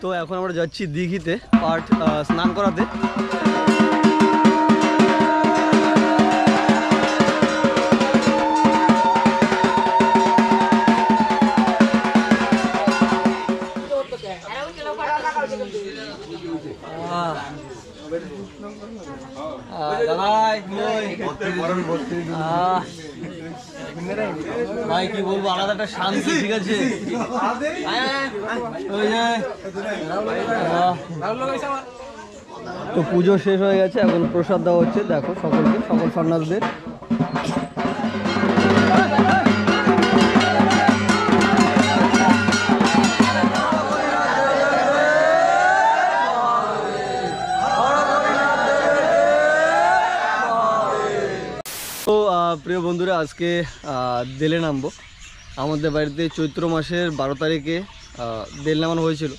তো এখন আমরা যাচ্ছি দিঘিতে পার্ট স্নান করাতে। ভাই কি বলবো, আলাদা একটা শান্তি। ঠিক আছে, তো পুজো শেষ হয়ে গেছে, এখন প্রসাদ দেওয়া হচ্ছে। দেখো সকলকে, সকল সন্ন্যাসদের। তো প্রিয় বন্ধুরা, আজকে দেলে নামবো। আমাদের বাড়িতে চৈত্র মাসের 12 তারিখে দেল নামানো হয়েছিল।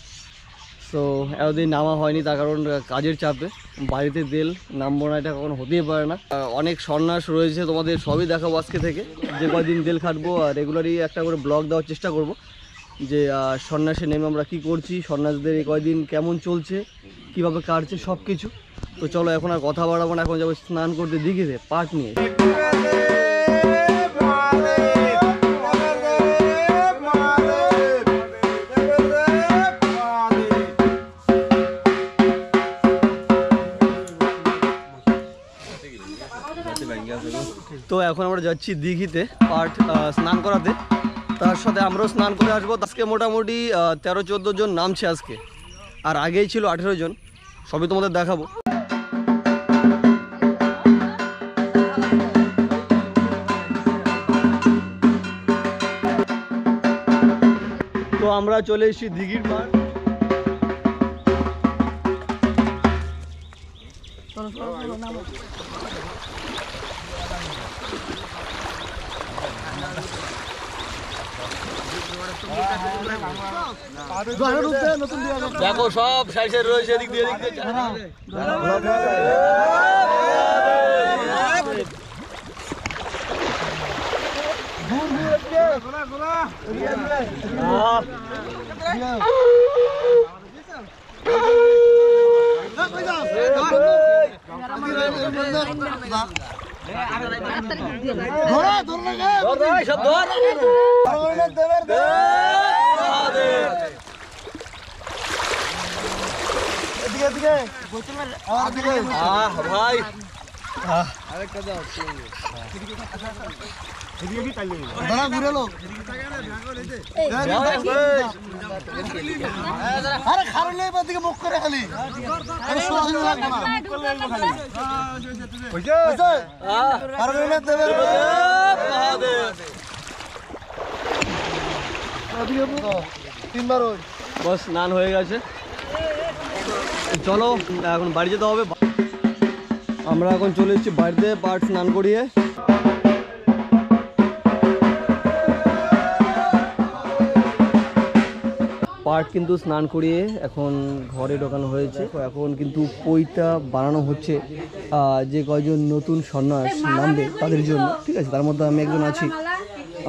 তো এতদিন নামা হয়নি, তার কারণ কাজের চাপে বাড়িতে দেল নামবো না, এটা কখনো হতেই পারে না। অনেক সন্ন্যাস রয়েছে, তোমাদের সবই দেখাবো আজকে থেকে। যে কয়দিন দেল খাটবো আর রেগুলারই একটা করে ব্লগ দেওয়ার চেষ্টা করব, যে সন্ন্যাসে নেমে আমরা কি করছি, সন্ন্যাসদের এই কয়দিন কেমন চলছে, কিভাবে কাটছে, সব কিছু। তো চলো এখন আর কথা বাড়াবো না, এখন যাবো স্নান করতে দিঘিতে পাট নিয়ে। তো এখন আমরা যাচ্ছি দিঘিতে পাট স্নান করাতে, তার সাথে আমরাও স্নান করে আসবো। আজকে মোটামুটি 13-14 জন নামছে আজকে, আর আগেই ছিল 18 জন। সবই তোমাদের দেখাবো। তো আমরা চলে এসেছি দিঘির পাড়। দেখো সব সাইডে রয়েছে, এদিক দিয়ে এদিক দিয়ে। ভাই আরেকটা দাও, ঘুরে লোক আরে খারাপ নেই, দিকে মুখ করে খালি বস স্নান হয়ে গেছে। চলো এখন বাড়ি যেতে হবে। আমরা এখন চলে এসেছি বাড়িতে পাট স্নান করিয়ে। পাট কিন্তু স্নান করিয়ে এখন ঘরে ঢোকানো হয়েছে। এখন কিন্তু পইতা বানানো হচ্ছে যে কয়জন নতুন সন্ন্যাস নামবে তাদের জন্য। ঠিক আছে, তার মধ্যে আমি একজন আছি।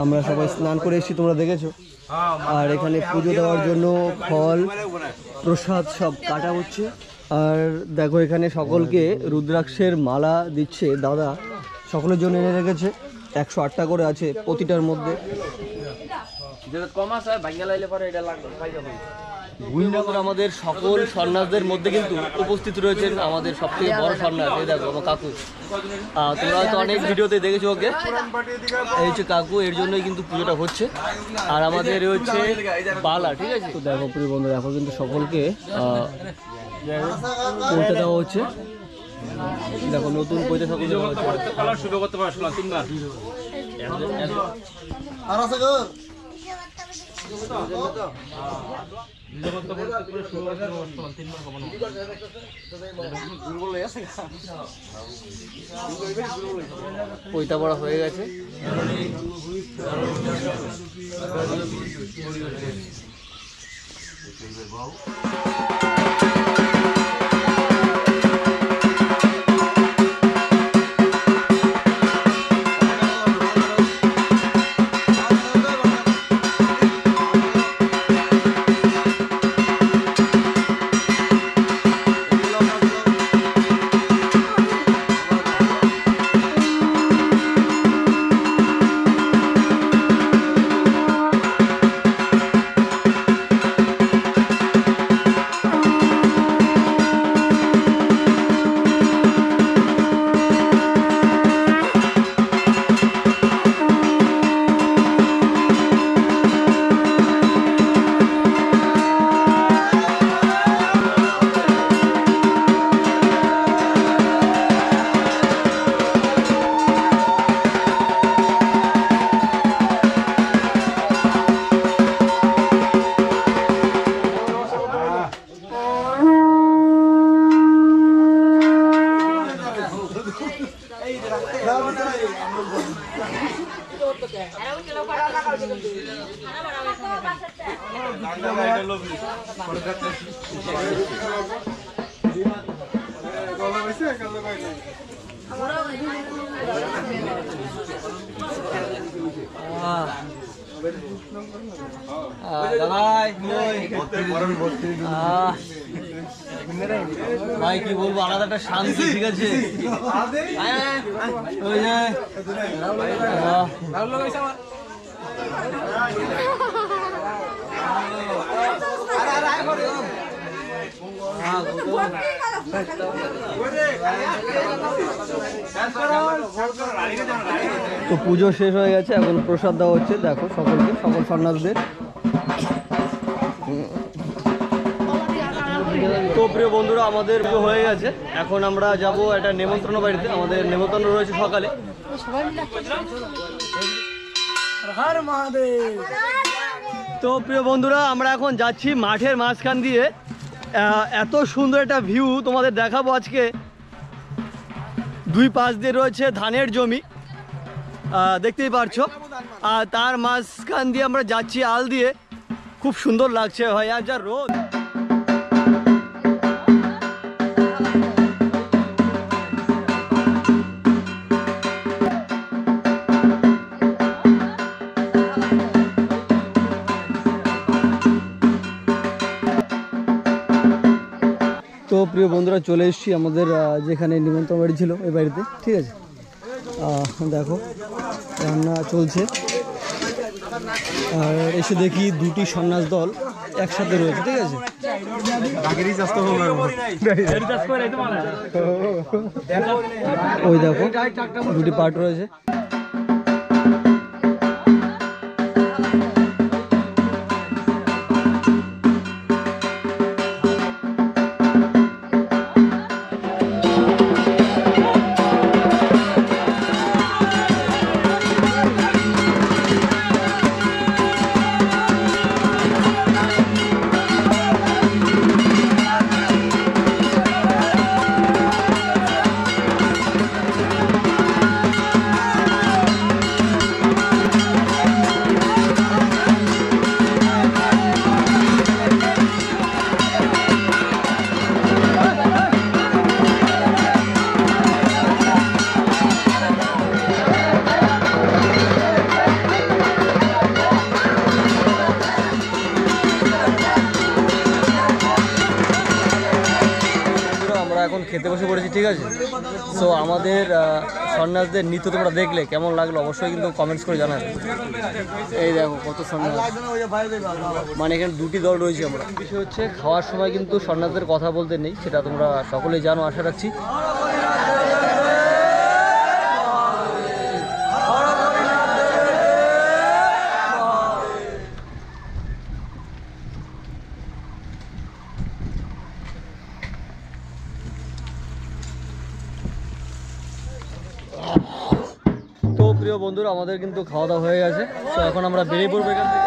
আমরা সবাই স্নান করে এসেছি, তোমরা দেখেছো। আর এখানে পুজো দেওয়ার জন্য ফল প্রসাদ সব কাটা হচ্ছে। আর দেখো এখানে সকলকে রুদ্রাক্ষের মালা দিচ্ছে দাদা, সকলের জন্য এনে রেখেছে। 108টা করে আছে প্রতিটার মধ্যে। আমাদের সকল সন্ন্যাসদের মধ্যে কিন্তু উপস্থিত রয়েছেন আমাদের সবথেকে বড় সন্ন্যাস, এই দেখো আমার কাকু। তোমরা হয়তো অনেক ভিডিওতে দেখেছো ওকে। এই হচ্ছে কাকু, এর জন্যই কিন্তু পুজোটা হচ্ছে। আর আমাদের হচ্ছে বালা। ঠিক আছে, তো দেখো প্রিয় বন্ধুরা, এখন কিন্তু সকলকে পৌঁছে দেওয়া হচ্ছে। দেখো নতুন পয়সা সকল দেওয়া হচ্ছে। পয়তা পড়া হয়ে গেছে। ভাই কি বলবো, আলাদা একটা শান্তি। ঠিক আছে, তো পুজো শেষ হয়ে গেছে, এখন প্রসাদ দেওয়া হচ্ছে। দেখো সকলকে, সকল সন্ন্যাসদের। তো প্রিয় বন্ধুরা, আমাদের হয়ে গেছে, এখন আমরা যাব একটা নেমন্ত্রণ বাড়িতে। আমাদের নেমন্ত্রণ রয়েছে সকালে। তো প্রিয় বন্ধুরা, আমরা এখন যাচ্ছি মাঠের মাঝখান দিয়ে। এত সুন্দর একটা ভিউ তোমাদের দেখাবো আজকে। দুই পাশ দিয়ে রয়েছে ধানের জমি, দেখতেই পারছো। আর তার মাঝখান দিয়ে আমরা যাচ্ছি আল দিয়ে। খুব সুন্দর লাগছে ভাই, আর যা রোদ। তো প্রিয় বন্ধুরা, চলে এসেছি আমাদের যেখানে নিমন্ত্রণ বাড়ি ছিল ওই বাড়িতে। ঠিক আছে, দেখো রান্না চলছে। আর এসে দেখি দুটি সন্ন্যাস দল একসাথে রয়েছে। ঠিক আছে, ওই দেখো দুটি পার্ট রয়েছে। এখন খেতে বসে পড়েছি। ঠিক আছে, সো আমাদের সন্ন্যাসদের নৃত্য তোমরা দেখলে কেমন লাগলো অবশ্যই কিন্তু কমেন্টস করে জানাবে। এই দেখো কত সন্ন্যাস, মানে এখানে দুটি দল রয়েছে। আমরা বিষয় হচ্ছে খাওয়ার সময় কিন্তু সন্ন্যাসদের কথা বলতে নেই, সেটা তোমরা সকলেই জানো, আশা রাখছি। তো প্রিয় বন্ধুরা, আমাদের কিন্তু খাওয়া দাওয়া হয়ে গেছে। তো এখন আমরা বেরিয়ে পড়বো এখান থেকে।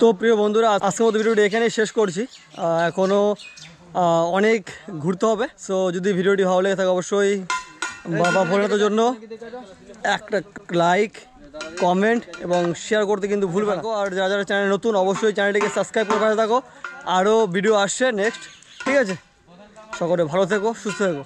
তো প্রিয় বন্ধুরা, আজকের মতো ভিডিওটি এখানেই শেষ করছি। এখনও অনেক ঘুরতে হবে। সো যদি ভিডিওটি ভালো লেগে থাকে অবশ্যই বাবা ভোলেনাথের জন্য একটা লাইক, কমেন্ট এবং শেয়ার করতে কিন্তু ভুলবে না। আর যারা যারা চ্যানেল নতুন অবশ্যই চ্যানেলটিকে সাবস্ক্রাইব করে পাশে থাকো। আরও ভিডিও আসছে নেক্সট, ঠিক আছে? সকলে ভালো থেকো, সুস্থ থেকো।